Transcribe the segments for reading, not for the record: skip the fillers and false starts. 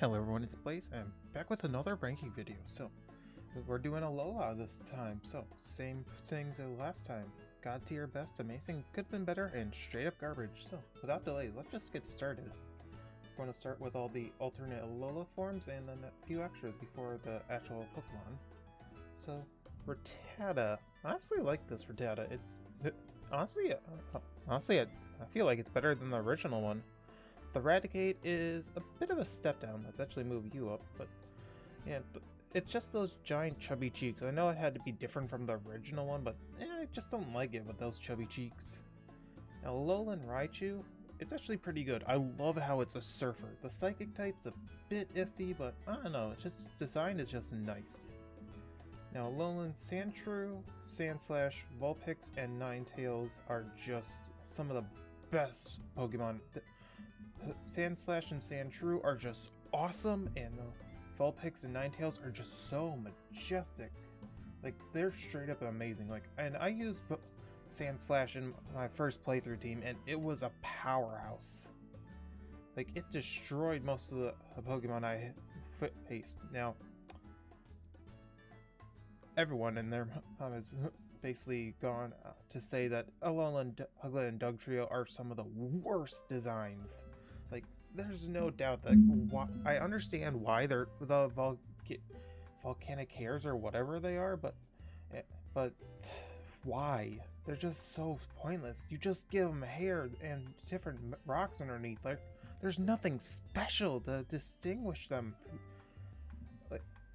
Hello everyone, it's Blaze. I'm back with another ranking video. So, we're doing Alola this time. So, same things as last time. God tier, best, amazing, could have been better, and straight up garbage. So, without delay, let's just get started. We're going to start with all the alternate Alola forms and then a few extras before the actual Pokemon. So, Rattata. I honestly like this Rattata. Honestly, I feel like it's better than the original one. The Raticate is a bit of a step down. Let's actually move you up, but yeah, it's just those giant chubby cheeks. I know it had to be different from the original one, but I just don't like it with those chubby cheeks. Now, Alolan Raichu, it's actually pretty good. I love how it's a surfer. The Psychic type's a bit iffy, but I don't know, it's just design is just nice. Now, Alolan Sandshrew, Sandslash, Vulpix, and Ninetales are just some of the best Pokemon. Sandslash and Sandshrew are just awesome, and Vulpix and Ninetales are just so majestic. Like, they're straight up amazing. Like, and I used Sandslash in my first playthrough team, and it was a powerhouse. Like, it destroyed most of the Pokemon I faced. Now, everyone in there has basically gone to say that Alolan, Puglet, and Dugtrio are some of the worst designs. Like, there's no doubt that I understand why they're the volcanic hairs or whatever they are, but why? They're just so pointless. You just give them hair and different rocks underneath. Like, there's nothing special to distinguish them.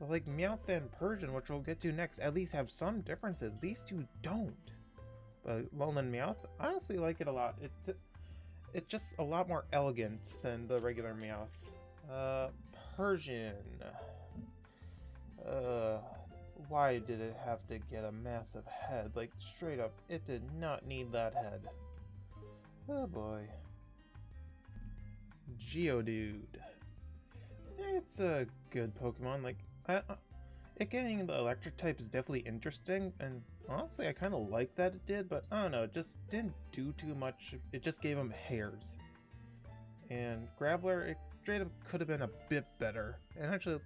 Like Meowth and Persian, which we'll get to next, at least have some differences. These two don't. But Alolan Meowth, I honestly like it a lot. It's just a lot more elegant than the regular Meowth. Persian. Why did it have to get a massive head? Like, straight up, it did not need that head. Oh boy. Geodude. It's a good Pokemon. Like, it getting the electric type is definitely interesting, and honestly I kind of like that it did, but I don't know, it just didn't do too much. It just gave him hairs. And Graveler, it straight up could have been a bit better, and actually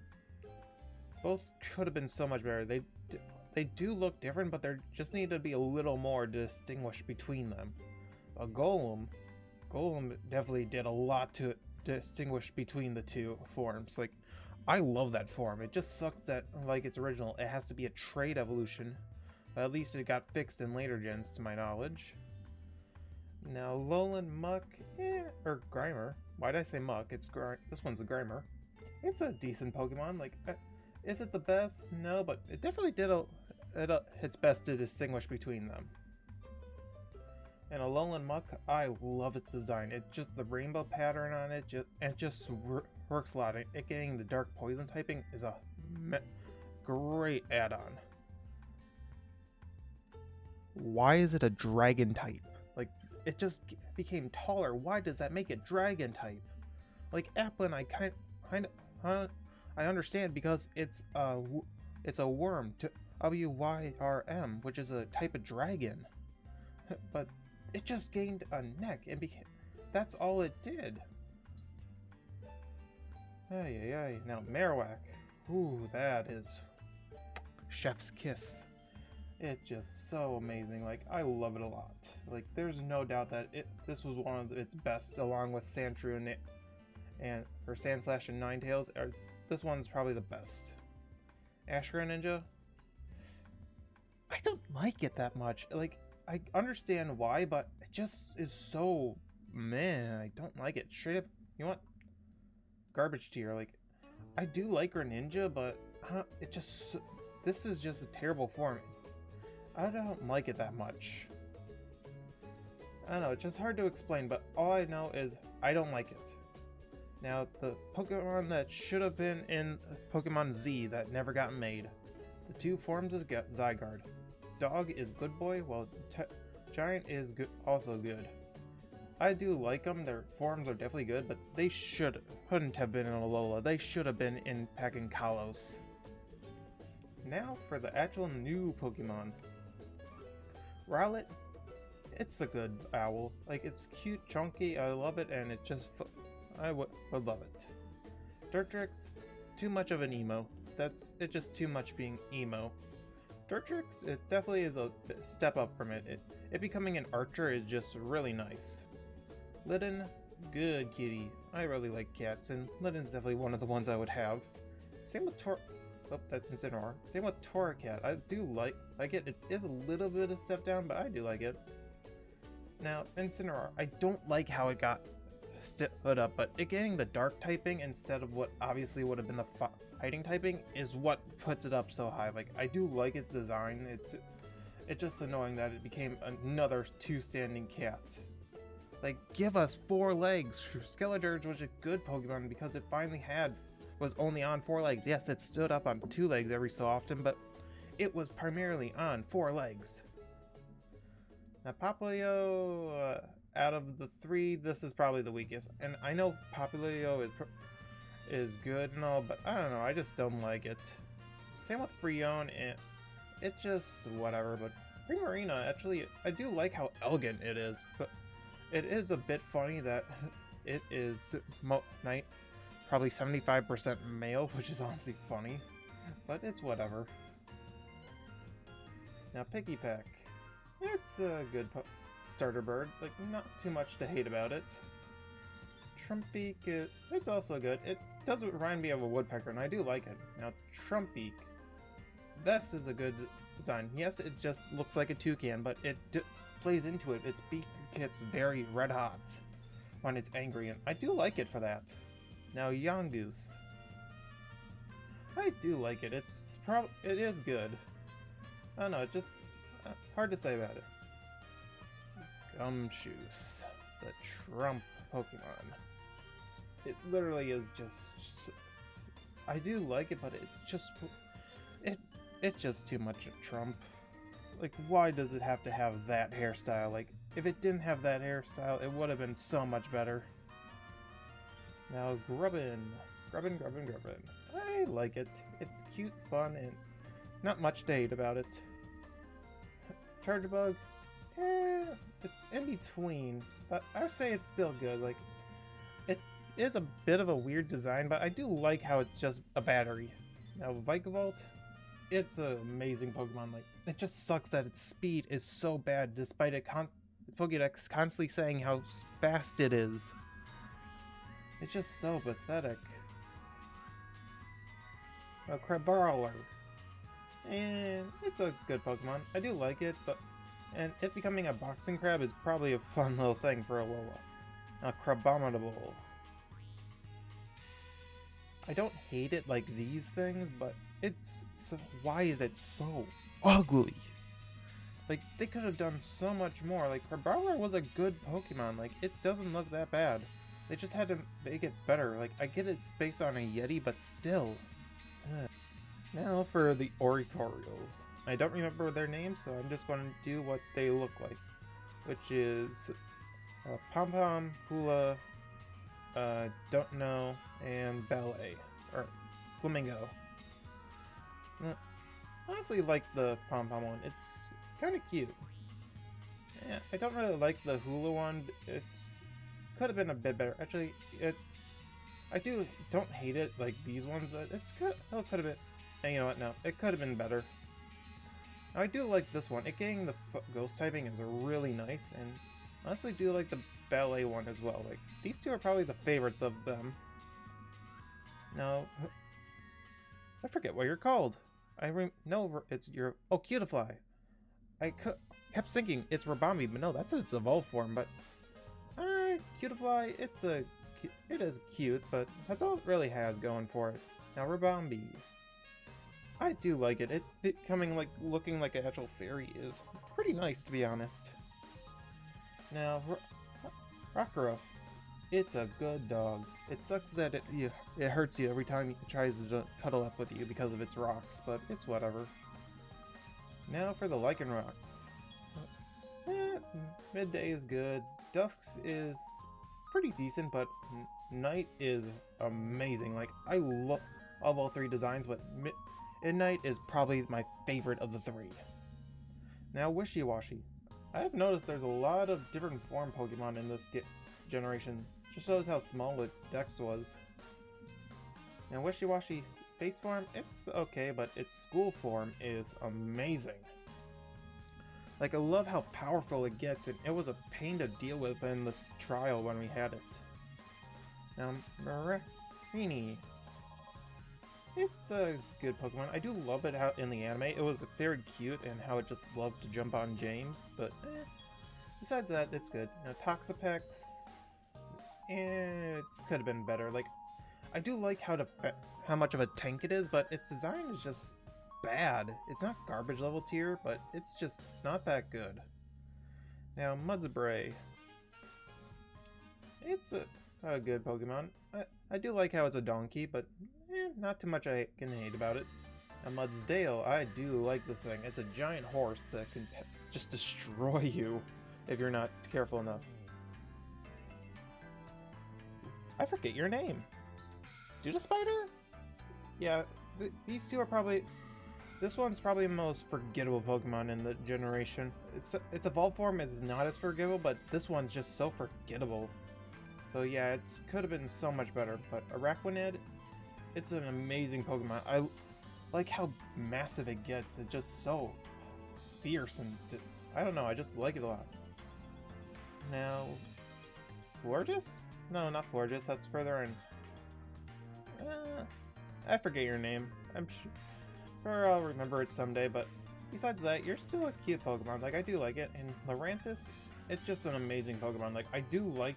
both could have been so much better. They do look different, but there just need to be a little more to distinguish between them. A Golem definitely did a lot to distinguish between the two forms. Like, I love that form. It just sucks that, like its original, it has to be a trait evolution. But at least it got fixed in later gens, to my knowledge. Now, Alolan Muck, or Grimer. Why did I say Muck? This one's a Grimer. It's a decent Pokemon. Like, is it the best? No, but it definitely did its best to distinguish between them. And Alolan Muck, I love its design. It just, the rainbow pattern on it, just works a lot. It getting the dark poison typing is a great add-on. Why is it a dragon type? Like, it just became taller. Why does that make it dragon type? Like, Applin, I understand because it's a worm, WYRM, which is a type of dragon. But it just gained a neck and that's all it did. Ay. Now Marowak. Ooh, that is chef's kiss. It's just so amazing. Like, I love it a lot. Like, there's no doubt that this was one of its best, along with Sandshrew and Sandslash and Ninetales. This one's probably the best. Ash Greninja. I don't like it that much. Like, I understand why, but it just is so meh. I don't like it. Straight up, you know what? Garbage tier. Like, I do like Greninja, but this is just a terrible form. I don't like it that much. I don't know, it's just hard to explain, but all I know is I don't like it. Now, the Pokemon that should have been in Pokemon Z that never got made. The two forms of Zygarde. Dog is good boy, while Giant is also good. I do like them, their forms are definitely good, but they couldn't have been in Alola. They should have been in Packing Kalos. Now for the actual new Pokemon. Rowlet, it's a good owl. Like, it's cute, chunky, I love it, and it just, I would love it. Dartrix, too much of an emo. That's it, just too much being emo. Dartrix, it definitely is a step up from it. It becoming an archer is just really nice. Litten, good kitty. I really like cats, and Litten's definitely one of the ones I would have. Same with oh, that's Incineroar. Same with Torracat. I do like it. It is a little bit of a step down, but I do like it. Now, Incineroar, I don't like how it got put up, but it getting the dark typing instead of what obviously would have been the fighting typing is what puts it up so high. Like, I do like its design. It's just annoying that it became another two-standing cat. Like, give us 4 legs. Skeledirge was a good Pokemon because it finally was only on 4 legs. Yes, it stood up on 2 legs every so often, but it was primarily on 4 legs. Now, Popplio, out of the 3, this is probably the weakest. And I know Popplio is good and all, but I don't know, I just don't like it. Same with Freon, and it's just whatever. But Primarina, actually, I do like how elegant it is, but it is a bit funny that it is probably 75% male, which is honestly funny, but it's whatever. Now, Pikipek. It's a good starter bird, like, not too much to hate about it. Trumpbeak, it's also good. It does remind me of a woodpecker, and I do like it. Now, Trumpbeak. This is a good design. Yes, it just looks like a toucan, but it plays into it. Its beak gets very red hot when it's angry, and I do like it for that. Now, Yungoos. I do like it. It is good. I don't know, it just hard to say about it. Gumshoos, the Trump Pokemon. It literally is just. I do like it, but it's just too much a Trump. Like, why does it have to have that hairstyle? Like, if it didn't have that hairstyle, it would have been so much better. Now, Grubbin. I like it. It's cute, fun, and not much to hate about it. Charjabug, it's in between, but I would say it's still good. Like, it is a bit of a weird design, but I do like how it's just a battery. Now, Vikavolt, it's an amazing Pokemon. Like, it just sucks that its speed is so bad, despite Pokédex constantly saying how fast it is. It's just so pathetic. Now, Crabrawler. And it's a good Pokemon. I do like it, and it becoming a boxing crab is probably a fun little thing for Alola. Now, Crabominable. I don't hate it like these things, but why is it so ugly? Like, they could have done so much more. Like, Crabrawler was a good Pokemon. Like, it doesn't look that bad. They just had to make it better. Like, I get it's based on a Yeti, but still. Ugh. Now for the Oricoreals. I don't remember their names, so I'm just going to do what they look like, which is Pom Pom, Hula, Don't Know, and Ballet, or Flamingo. Honestly, like the Pom Pom one. It's kind of cute. Yeah, I don't really like the Hula one. It's could have been a bit better. Actually, I don't hate it like these ones, but it's good. Oh, could have been. And you know what? No, it could have been better. I do like this one. It getting the ghost typing is really nice, and honestly do like the ballet one as well. Like, these two are probably the favorites of them. Now, I forget what you're called. No, it's your Cutiefly. I kept thinking it's Rabambi, but no, that's its evolved form. But Cutiefly, it is cute, but that's all it really has going for it. Now, Rabambi. I do like it. It becoming like looking like an actual fairy is pretty nice, to be honest. Now, Rockruff. It's a good dog. It sucks that it hurts you every time it tries to cuddle up with you because of its rocks, but it's whatever. Now for the Lycanrocs. Midday is good. Dusk is pretty decent, but Night is amazing. Like, I love all 3 designs, but Midnight is probably my favorite of the 3. Now, Wishiwashi. I have noticed there's a lot of different form Pokemon in this generation. Just shows how small its dex was. Now, Wishy-Washy base form, it's okay, but its school form is amazing. Like, I love how powerful it gets, and it was a pain to deal with in this trial when we had it. Now, Mareanie. It's a good Pokemon. I do love it how in the anime it was very cute and how it just loved to jump on James, but besides that, it's good. Now, Toxapex, it could have been better. Like, I do like how much of a tank it is, but its design is just bad. It's not garbage level tier, but it's just not that good. Now, Mudspray. It's a good Pokemon. I do like how it's a donkey, but not too much I can hate about it. Now, Mudsdale, I do like this thing. It's a giant horse that can just destroy you if you're not careful enough. I forget your name. Duda Spider? Yeah, these two are probably... This one's probably the most forgettable Pokemon in the generation. Its evolved form is not as forgettable, but this one's just so forgettable. So yeah, it could have been so much better. But Araquanid, it's an amazing Pokemon. I like how massive it gets. It's just so fierce and... I don't know, I just like it a lot. Now... Florges? No, not Florges, that's further in. I forget your name. I'm sure I'll remember it someday, but besides that, you're still a cute Pokemon. Like, I do like it. And Lurantis, it's just an amazing Pokemon. Like, I do like...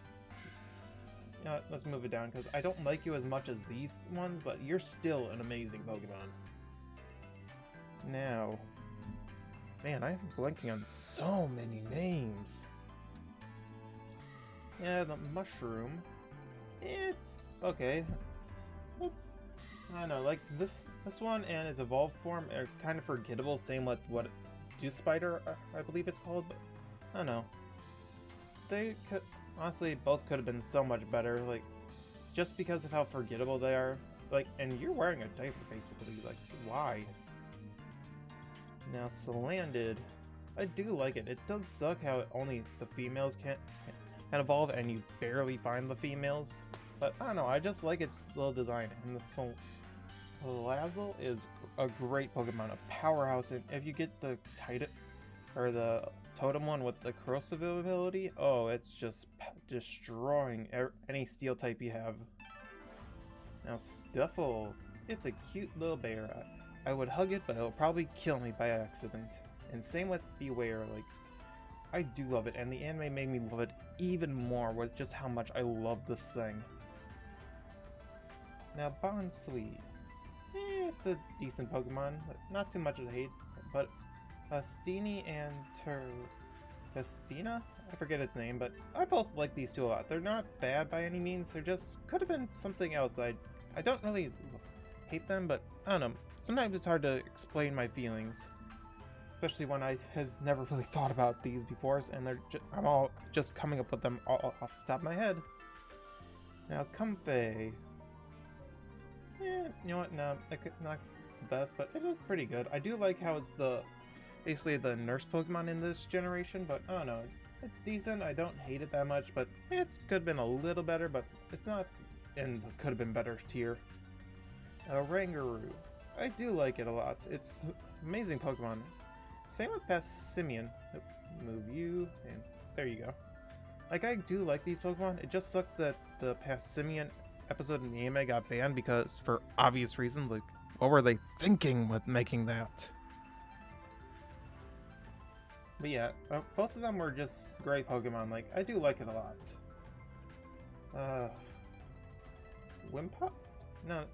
You know, let's move it down, because I don't like you as much as these ones, but you're still an amazing Pokemon. Now... Man, I'm blanking on so many names. Yeah, the Mushroom. It's okay. It's... I don't know, like this one and its evolved form are kind of forgettable. Same with what Dew Spider, I believe it's called. But I don't know. They could honestly both could have been so much better. Like just because of how forgettable they are. Like, and you're wearing a diaper basically. Like, why? Now, Salandit, I do like it. It does suck how only the females can evolve, and you barely find the females. But I don't know, I just like its little design. And the Salazzle is a great Pokemon, a powerhouse. And if you get the the Totem one with the corrosive ability, oh, it's just destroying any steel type you have. Now, Stuffle, it's a cute little bear. I would hug it, but it'll probably kill me by accident. And same with Beware, like, I do love it, and the anime made me love it even more with just how much I love this thing. Now, Bonsweet. It's a decent Pokemon, not too much to hate, but Steenee and Testina? I forget its name, but I both like these two a lot. They're not bad by any means, they're just, could have been something else. I don't really hate them, but I don't know. Sometimes it's hard to explain my feelings. Especially when I had never really thought about these before, and I'm all just coming up with them all off the top of my head. Now, Comfey. You know what? No, not the best, but it is pretty good. I do like how it's basically the nurse Pokemon in this generation, but I don't know. It's decent. I don't hate it that much, but it could have been a little better, but it's not in the could have been better tier. Rangaroo. I do like it a lot. It's amazing Pokemon. Same with Passimian. Move you, and there you go. Like, I do like these Pokemon. It just sucks that the Passimian episode in the anime got banned because, for obvious reasons, like, what were they thinking with making that? But yeah, both of them were just great Pokemon. Like, I do like it a lot. Wimpod? No.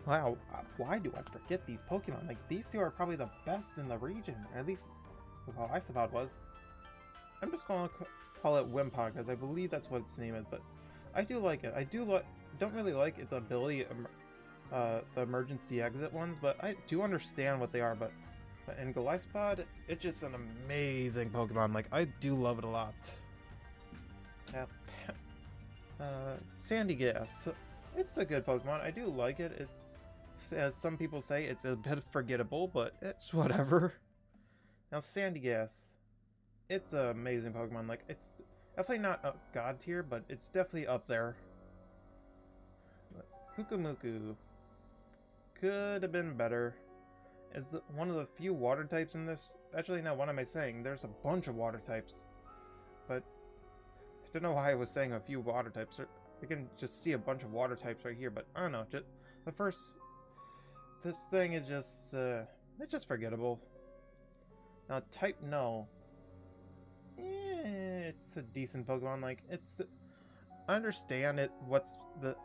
Wow, why do I forget these Pokemon? Like, these two are probably the best in the region, or at least how Isopod was. I'm just going to call it Wimpod, because I believe that's what its name is, but I do like it. I don't really like its ability, the emergency exit ones, but I do understand what they are. But in Golisopod, it's just an amazing Pokemon. Like, I do love it a lot. Now, Sandygast. It's a good Pokemon. I do like it. As some people say, it's a bit forgettable, but it's whatever. Now, Sandygast. It's an amazing Pokemon. Like, it's definitely not God tier, but it's definitely up there. Kukumuku could have been better. Is one of the few water types in this. Actually, no, what am I saying? There's a bunch of water types. But I don't know why I was saying a few water types. I can just see a bunch of water types right here, but I don't know. Just, the first. This thing is just. It's just forgettable. Now, type no. It's a decent Pokemon. Like, it's. I understand what's the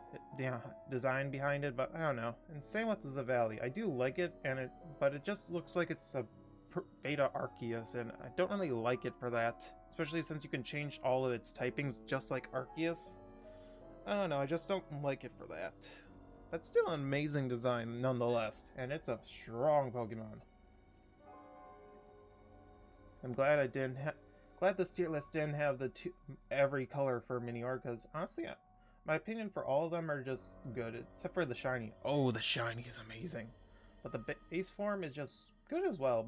design behind it, but I don't know. And same with the Zavali. I do like it, but it just looks like it's a beta Arceus, and I don't really like it for that. Especially since you can change all of its typings just like Arceus. I don't know, I just don't like it for that. But still an amazing design nonetheless, and it's a strong Pokemon. I'm glad I didn't glad this tier list didn't have every color for Minior, because honestly, my opinion for all of them are just good, except for the shiny. Oh, the shiny is amazing. But the base form is just good as well,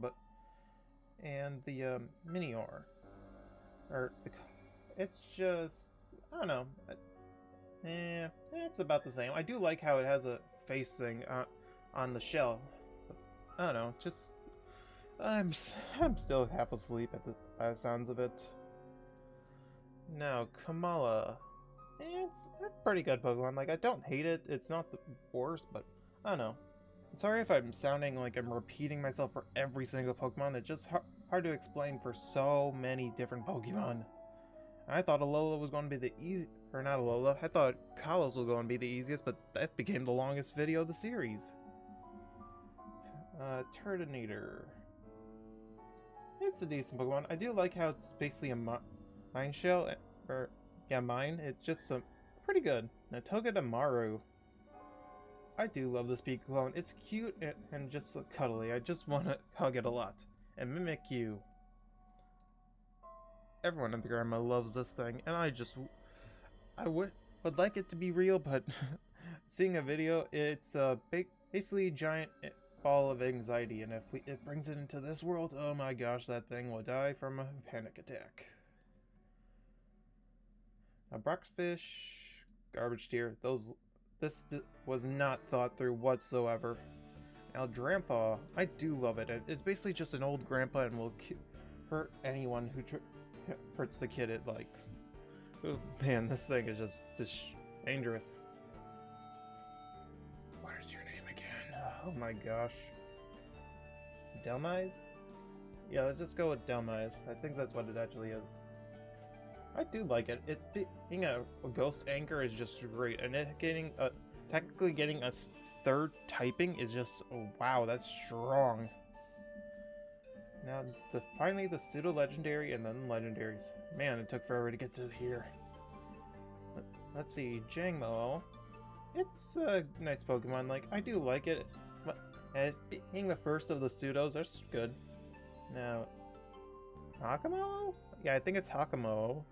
and the Minior. It's just, I don't know. It's about the same. I do like how it has a face thing on the shell. But, I don't know, just... I'm still half asleep by the sounds of it. Now, Kamala. It's a pretty good Pokemon. Like, I don't hate it. It's not the worst, but I don't know. I'm sorry if I'm sounding like I'm repeating myself for every single Pokemon. It's just hard to explain for so many different Pokemon. I thought Alola was going to be the easy, or not Alola. I thought Kalos was going to be the easiest, but that became the longest video of the series. Turtonator. It's a decent Pokemon. I do like how it's basically a mine shell, or yeah, mine. It's just pretty good. Now Togedemaru. I do love this Pikachu. It's cute and just so cuddly. I just want to hug it a lot. And Mimikyu. Everyone in the grandma loves this thing, and I would like it to be real, but seeing a video, it's basically a giant ball of anxiety, and if it brings it into this world, oh my gosh, that thing will die from a panic attack. Now, Brockfish, garbage tier. This was not thought through whatsoever. Now, Grandpa, I do love it. It's basically just an old grandpa and will hurt anyone who hurts the kid it likes. Oh, man, this thing is just dangerous. What is your name again? Oh my gosh. Delmise? Yeah, let's just go with Delmise. I think that's what it actually is. I do like it. Being a ghost anchor is just great, and it technically getting a third typing is just, oh, wow, that's strong. Now, finally the pseudo-legendary and then legendaries. Man, it took forever to get to here. Let's see, Jangmo. It's a nice Pokemon. Like, I do like it, but as being the first of the pseudos, that's good. Now, Hakamo? Yeah, I think it's Hakamo.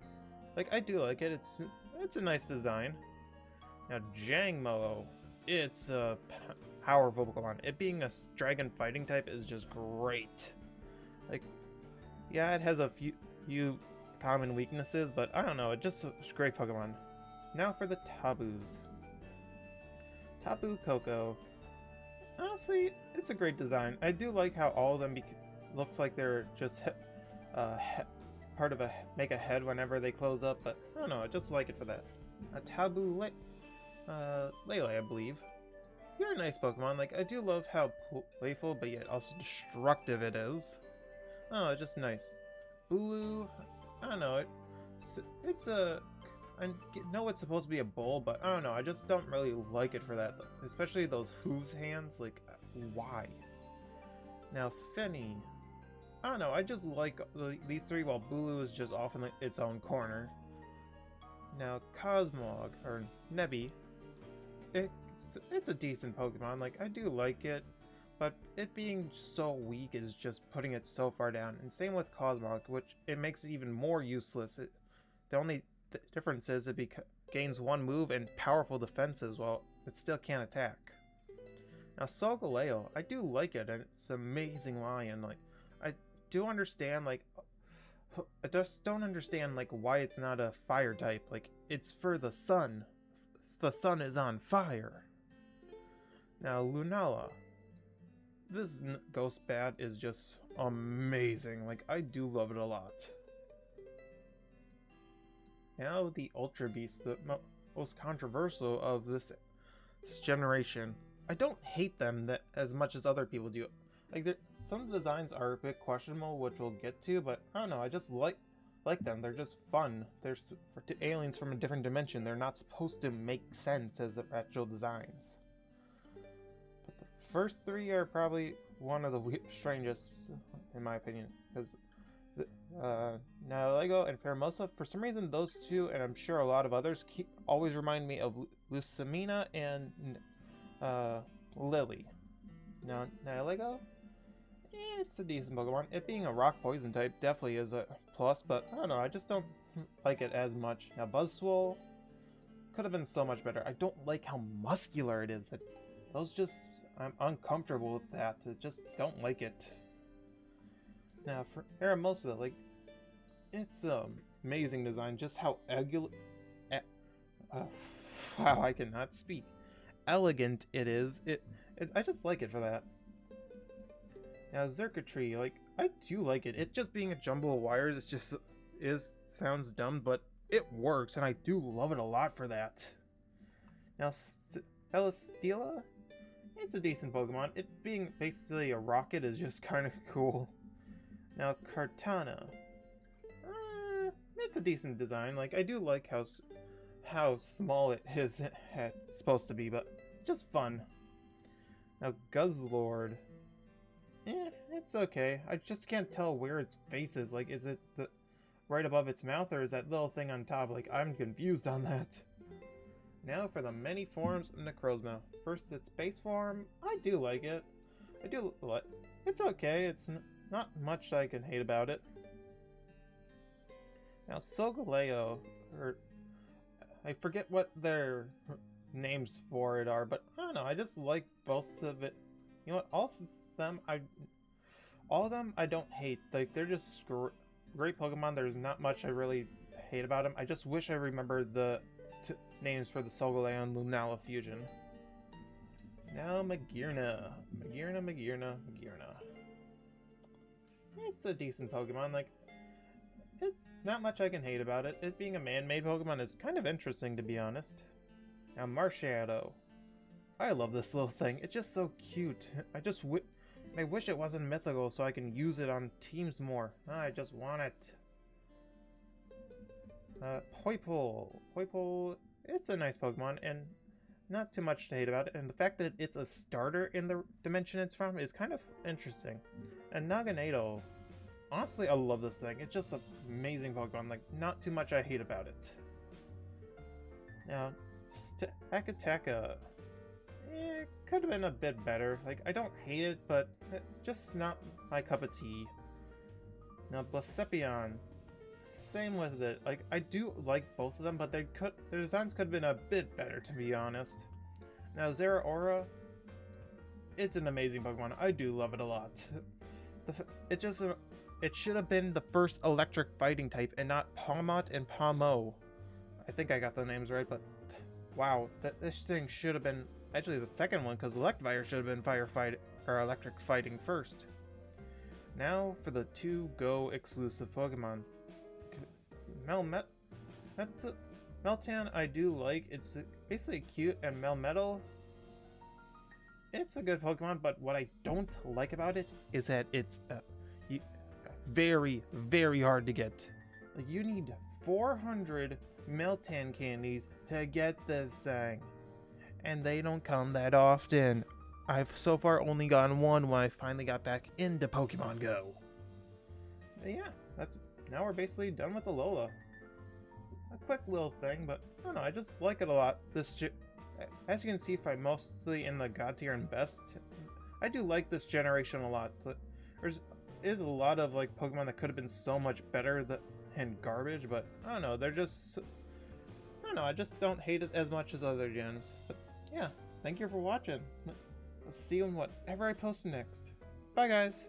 Like, I do like it. It's a nice design. Now, Jangmo. It's a powerful Pokemon. It being a dragon fighting type is just great. Like, yeah, it has a few common weaknesses, but I don't know, it's just a great Pokemon. Now for the Tabus. Tapu Koko. Honestly, it's a great design. I do like how all of them looks like they're just part of make a head whenever they close up, but I don't know, I just like it for that. A Tabu Lele, I believe. You're a nice Pokemon. Like, I do love how playful but yet also destructive it is. Oh, just nice. Bulu, I don't know, it's I know it's supposed to be a bull, but I don't know, I just don't really like it for that, especially those hooves hands, like, why? Now, Fenny, I don't know, I just like these three, while Bulu is just off in its own corner. Now, Cosmog, or Nebby, it's a decent Pokemon, like, I do like it, but it being so weak is just putting it so far down. And same with Cosmog, which it makes it even more useless. The only difference is it gains one move and powerful defenses while it still can't attack. Now Solgaleo, I do like it, and it's an amazing lion. Like, I do understand, like, I just don't understand, like, why it's not a fire type. Like, it's for the sun. The sun is on fire. Now, Lunala. This Ghost Bat is just amazing. Like, I do love it a lot. Now, the Ultra Beast, the most controversial of this generation. I don't hate them as much as other people do. Like, some designs are a bit questionable, which we'll get to, but I don't know, I just like them. They're just fun. They're for aliens from a different dimension. They're not supposed to make sense as actual designs. But the first three are probably one of the strangest, in my opinion, because Nihilego and Pheromosa, for some reason, those two, and I'm sure a lot of others, always remind me of Lucamina and Lily. Now, Nihilego, it's a decent Pokemon. It being a rock poison type definitely is a plus, but I don't know, I just don't like it as much. Now, Buzzwole could have been so much better. I don't like how muscular it is. I'm uncomfortable with that. I just don't like it. Now, for Pheromosa, like, it's amazing design. Just how wow, I cannot speak. Elegant it is. I just like it for that. Now, Xurkitree, like, I do like it. It just being a jumble of wires, sounds dumb, but it works, and I do love it a lot for that. Now, Celesteela, it's a decent Pokemon. It being basically a rocket is just kind of cool. Now, Kartana, it's a decent design. Like, I do like how small it is supposed to be, but just fun. Now, Guzzlord, it's okay. I just can't tell where its face is. Like, is it right above its mouth, or is that little thing on top? Like, I'm confused on that. Now for the many forms of Necrozma. First, its base form, I do like it. It's okay. It's not much I can hate about it. Now, Solgaleo, I forget what their names for it are, but I don't know, I just like both of it. You know what, all of them I don't hate. Like, they're just great Pokemon. There's not much I really hate about them. I just wish I remembered the names for the Solgaleo and Lunala fusion. Now, Magearna. Magearna. It's a decent Pokemon. Like, not much I can hate about it. It being a man-made Pokemon is kind of interesting, to be honest. Now, Marshadow. I love this little thing. It's just so cute. I wish it wasn't mythical so I can use it on teams more. I just want it. Poipole. It's a nice Pokemon, and not too much to hate about it. And the fact that it's a starter in the dimension it's from is kind of interesting. And Naganado. Honestly, I love this thing. It's just an amazing Pokemon. Like, not too much I hate about it. Now, Akataka. It could have been a bit better. Like, I don't hate it, but just not my cup of tea. Now, Blacephalon. Same with it. Like, I do like both of them, but their designs could have been a bit better, to be honest. Now, Zeraora. It's an amazing Pokemon. I do love it a lot. It should have been the first electric fighting type and not Pawmot and Pawmo. I think I got the names right, but wow, this thing should have been actually the second one, because Electivire should have been electric fighting first. Now for the 2 Go exclusive Pokemon. Meltan I do like. It's basically cute, and Melmetal, it's a good Pokemon, but what I don't like about it is that it's very, very hard to get. Like, you need 400 Meltan candies to get this thing, and they don't come that often. I've so far only gotten one when I finally got back into Pokemon Go. But yeah, now we're basically done with Alola. A quick little thing, but I don't know, I just like it a lot. As you can see, I'm mostly in the God tier and best. I do like this generation a lot. There's a lot of like Pokemon that could have been so much better than garbage, but I don't know, I just don't hate it as much as other gens. But yeah, thank you for watching. I'll see you in whatever I post next. Bye guys!